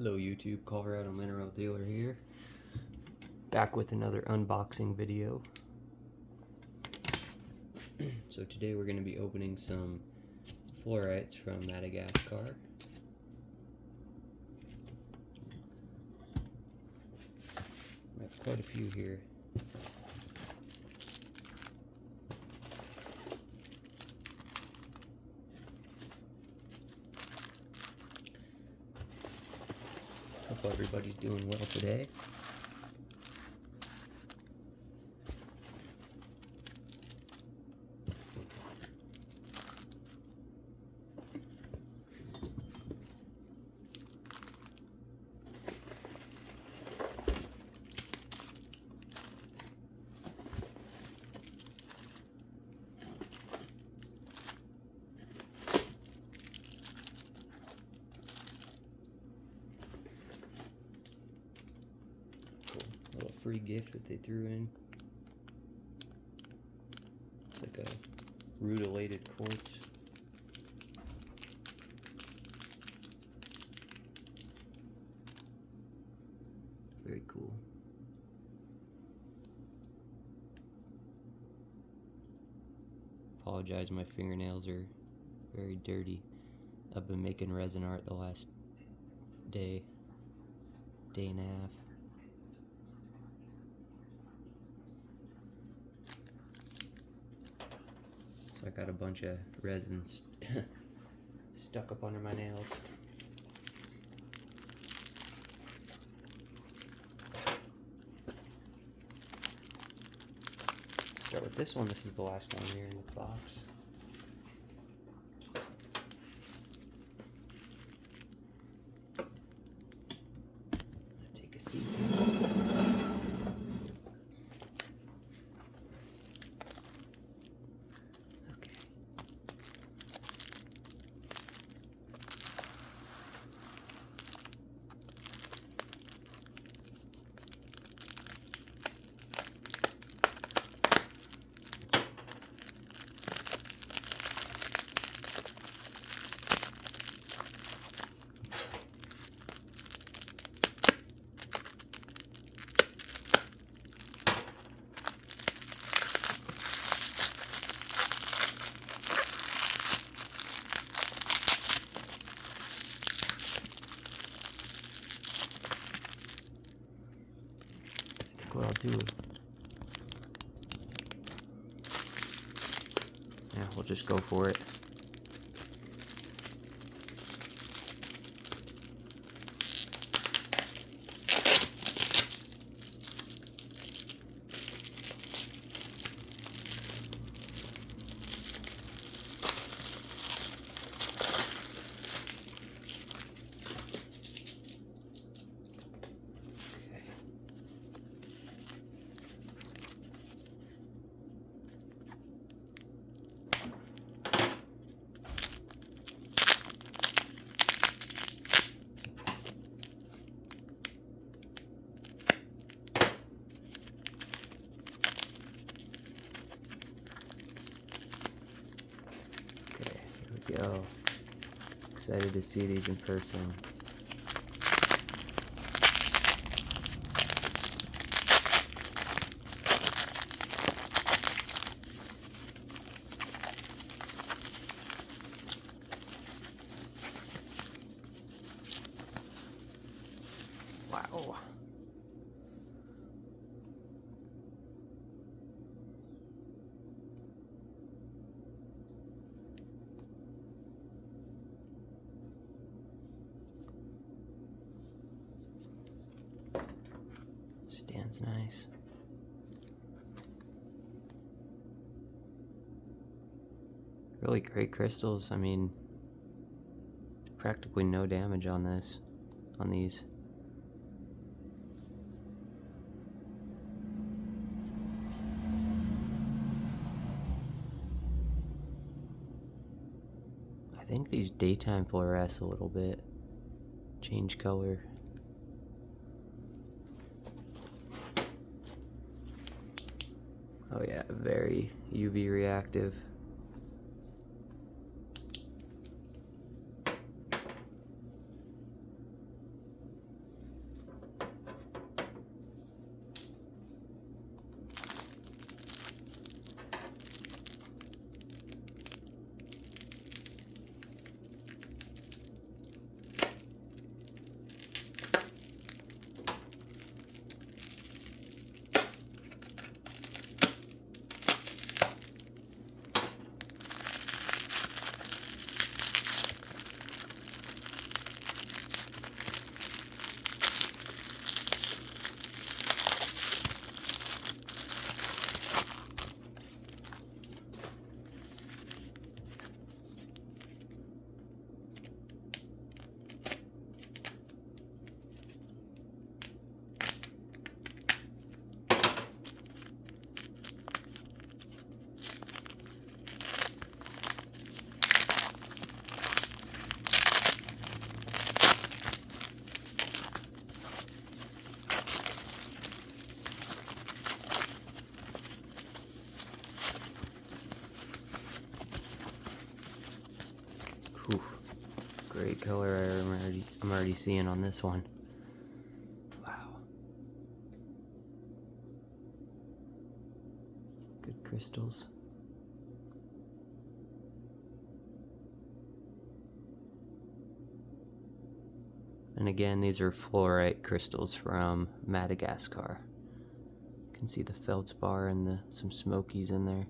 Hello YouTube, Colorado Mineral Dealer here. Back with another unboxing video. So today we're going to be opening some fluorites from Madagascar. I have quite a few here. Hope everybody's doing well today. Little free gift that they threw in. It's like a rutilated quartz. Very cool. Apologize, my fingernails are very dirty. I've been making resin art the last day and a half. So I got a bunch of resin stuck up under my nails. Start with this one. This is the last one here in the box. Take a seat. What I'll do, yeah, we'll just go for it. Yo, excited to see these in person. Wow. Stands nice. Really great crystals. I mean, practically no damage on these. I think these daytime fluoresce a little bit. Change color. Oh yeah, very UV reactive. color I'm already seeing on this one. Wow. Good crystals. And again, these are fluorite crystals from Madagascar. You can see the feldspar and some smokies in there.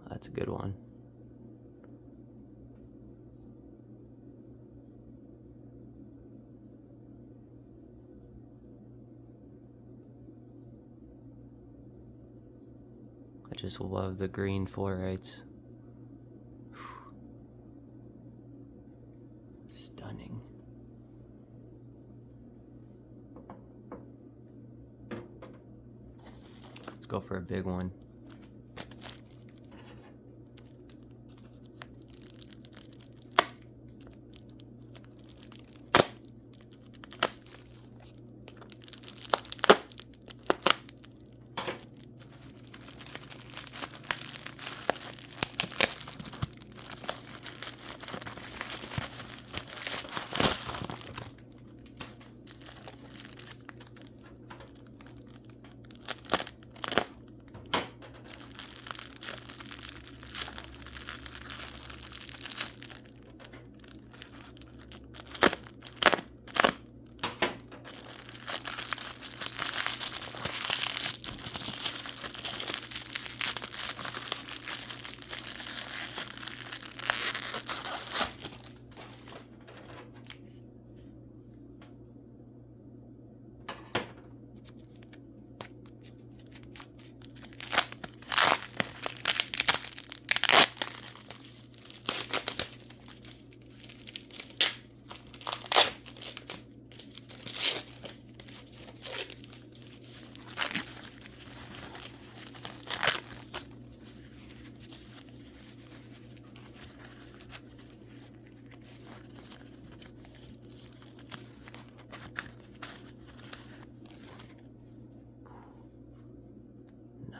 That's a good one. I just love the green fluorites. Stunning. Let's go for a big one.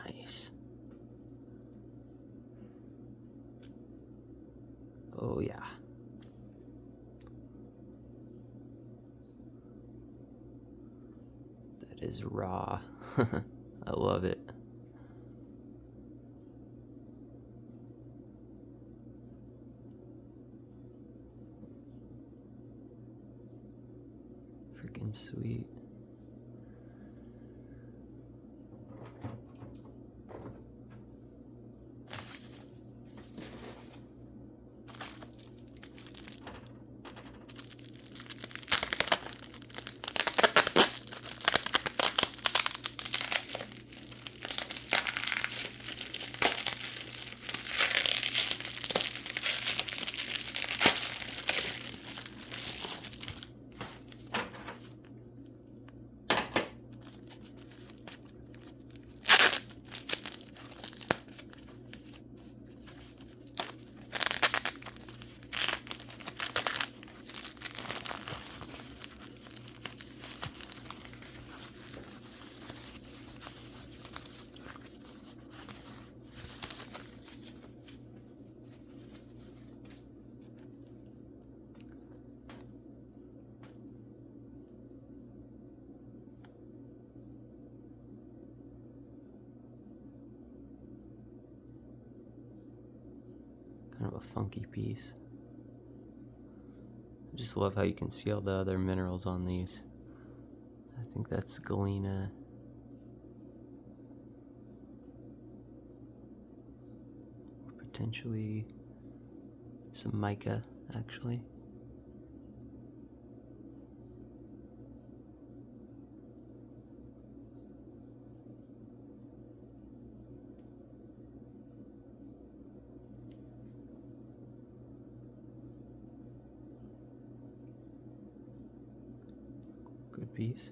Nice. Oh yeah. That is raw. I love it. Freaking sweet. Kind of a funky piece. I just love how you can see all the other minerals on these. I think that's galena. Or potentially some mica, actually. Good piece.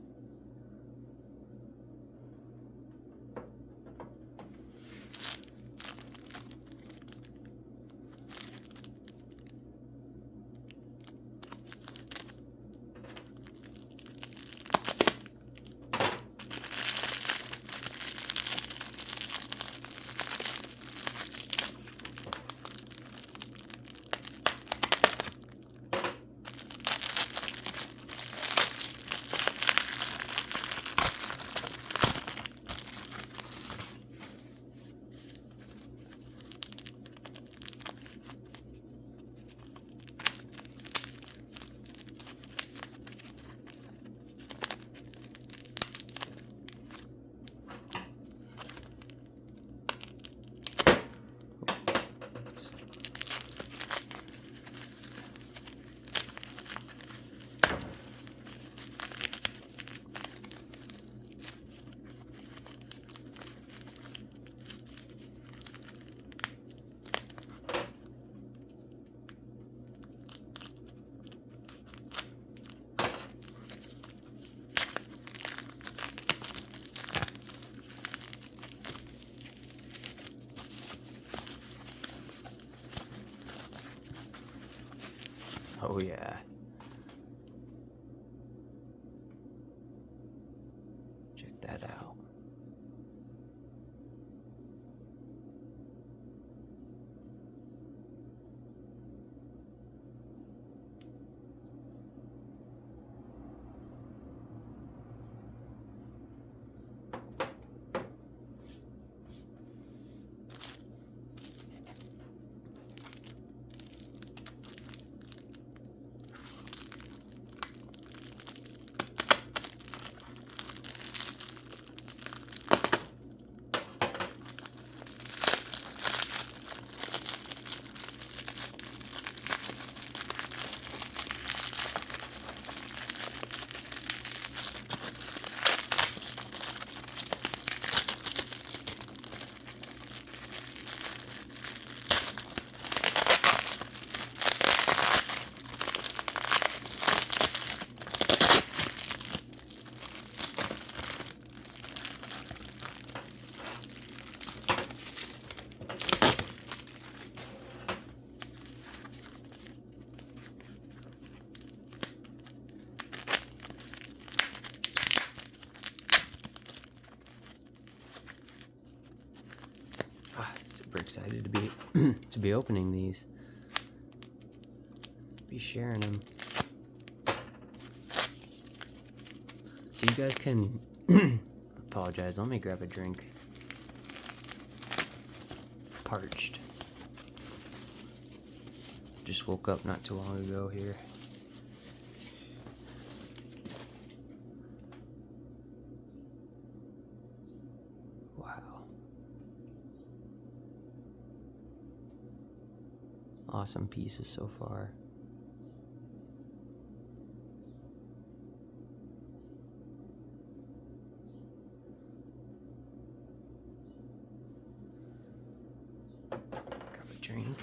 Oh yeah. Check that out. Super excited to be to be opening these. Be sharing them. So you guys can apologize. Let me grab a drink. Parched. Just woke up not too long ago here. Wow. Awesome pieces so far. Grab a drink.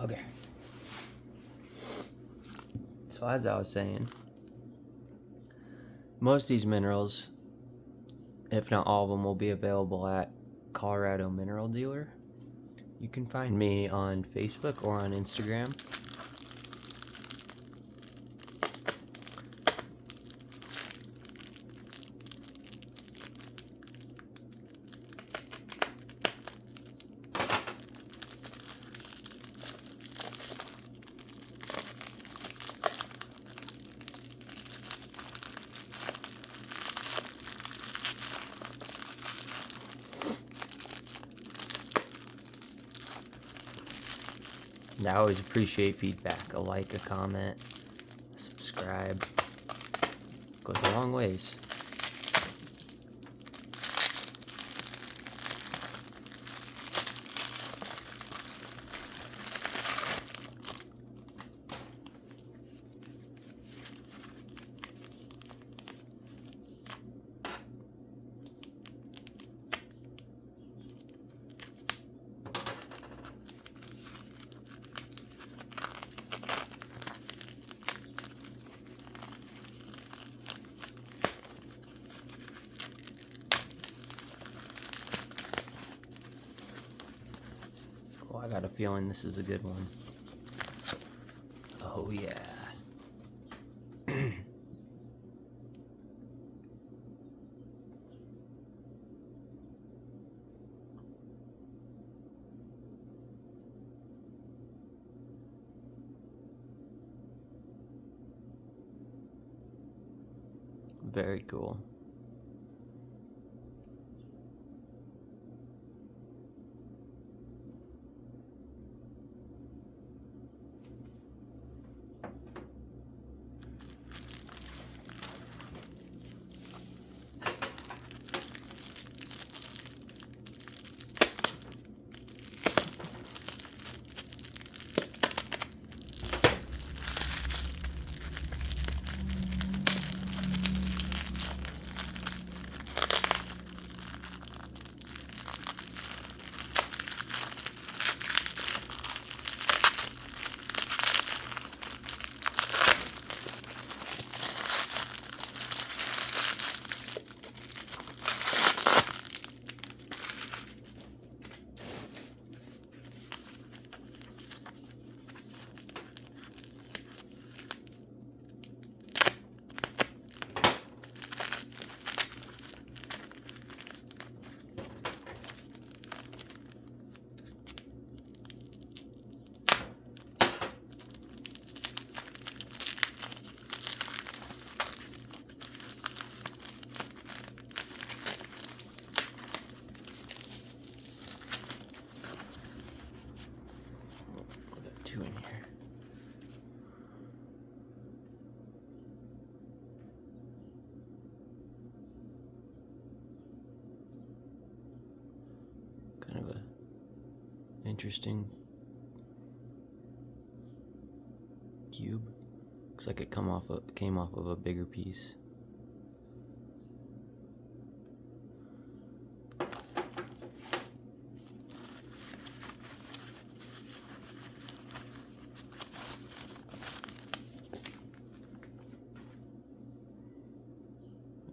Okay. So as I was saying, most of these minerals, if not all of them, will be available at Colorado Mineral Dealer. You can find me on Facebook or on Instagram. I always appreciate feedback. A like, a comment, a subscribe. Goes a long ways. Oh, I got a feeling this is a good one. Oh yeah. Very cool. We got two in here. Kind of a interesting cube. Looks like it came off of a bigger piece.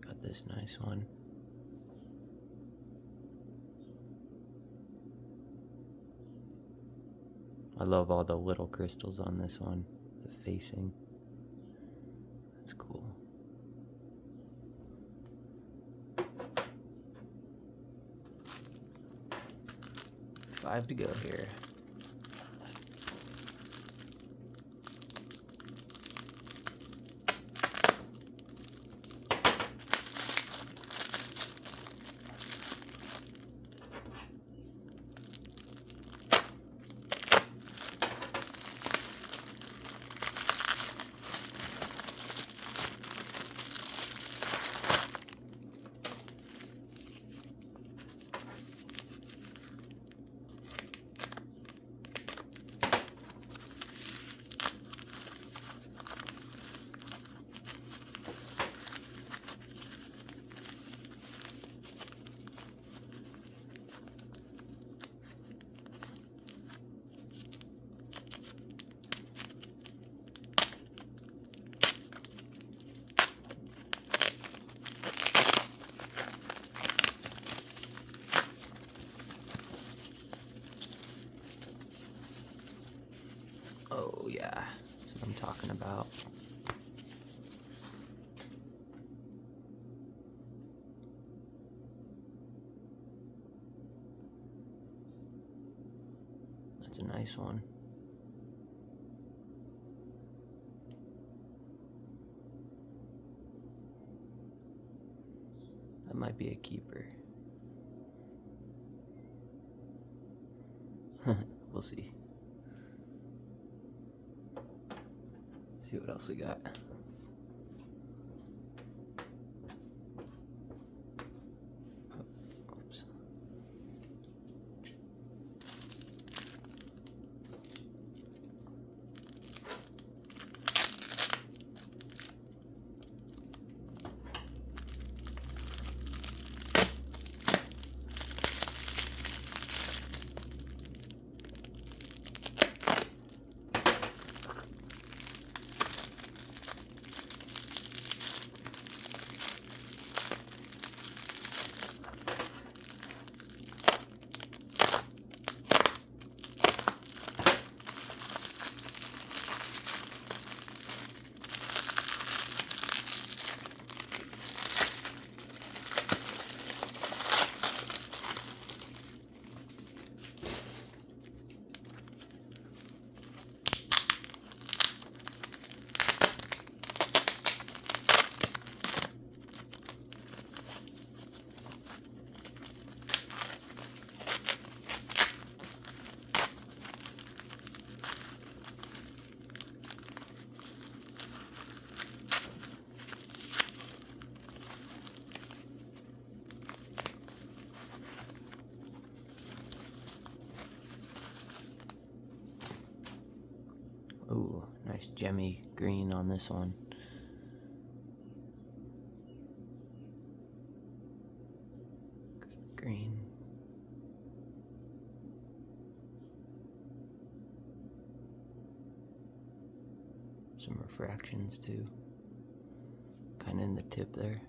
Got this nice one. I love all the little crystals on this one. The facing. That's cool. Five to go here. Oh yeah, that's what I'm talking about. That's a nice one. That might be a keeper. We'll see. See what else we got. Oops. Ooh, nice gemmy green on this one. Good green. Some refractions too. Kind of in the tip there.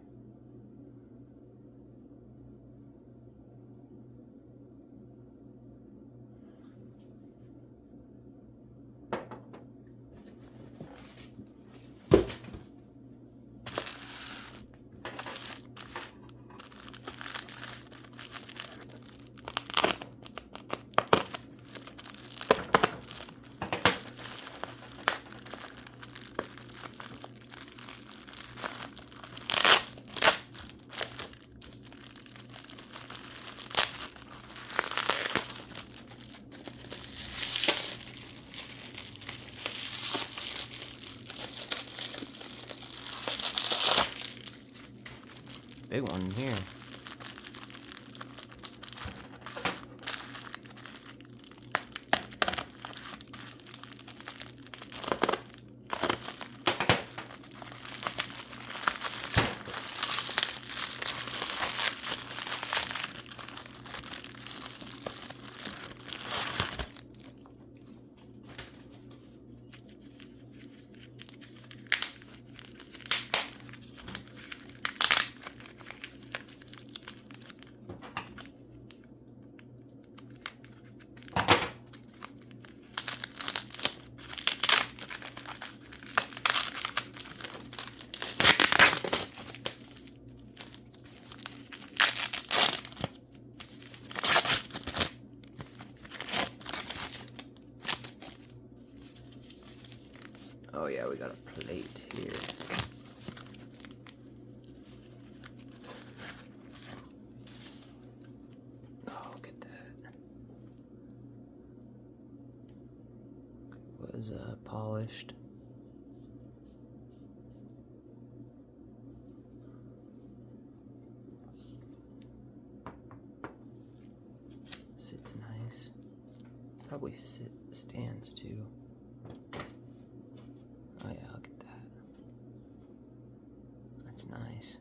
Big one here. Oh yeah, we got a plate here. Oh, look at that. Was polished. Sits nice. Probably stands too. Oh yeah, look at that. That's nice.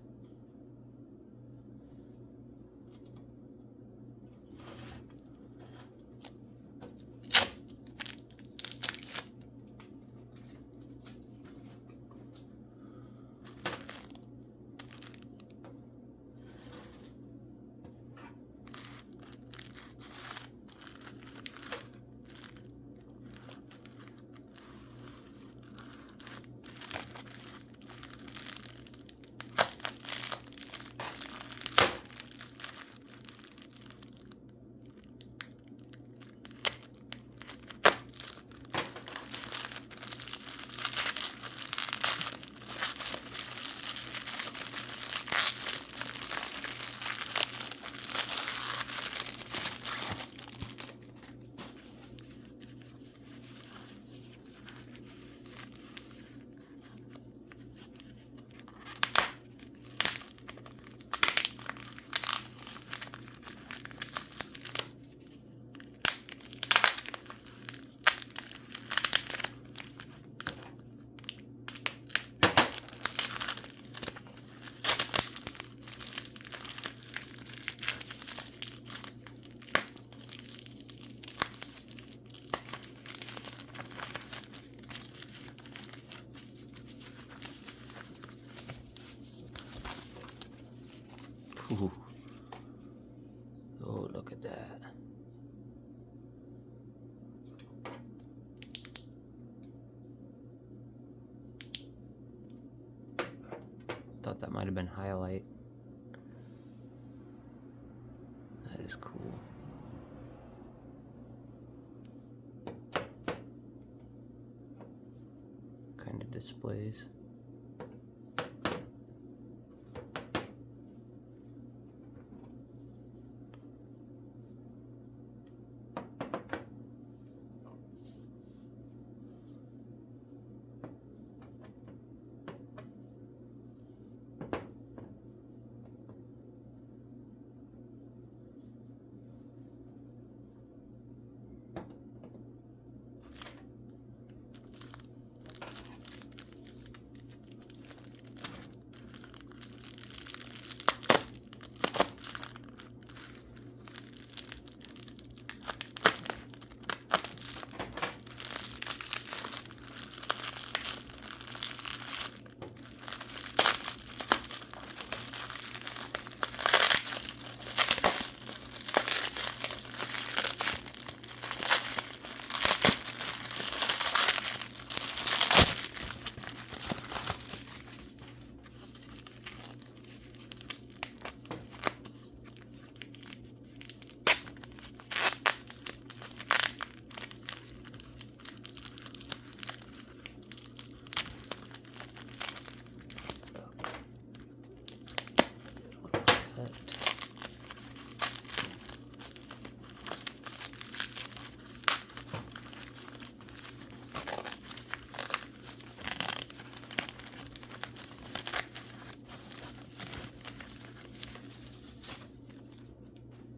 at that. Thought that might have been highlight. That is cool. Kind of displays.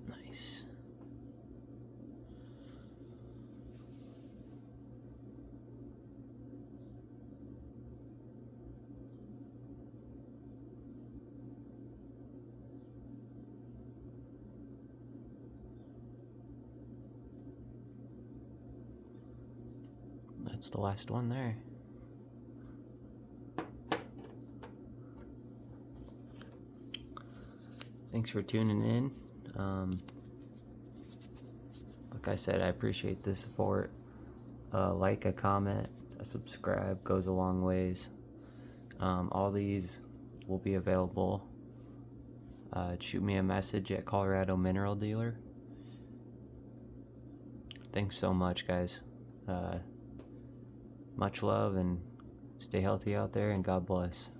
Nice. That's the last one there. Thanks for tuning in. Like I said, I appreciate the support. Like, a comment, a subscribe goes a long ways. All these will be available. Shoot me a message at Colorado Mineral Dealer. Thanks so much, guys. Much love, and stay healthy out there, and God bless.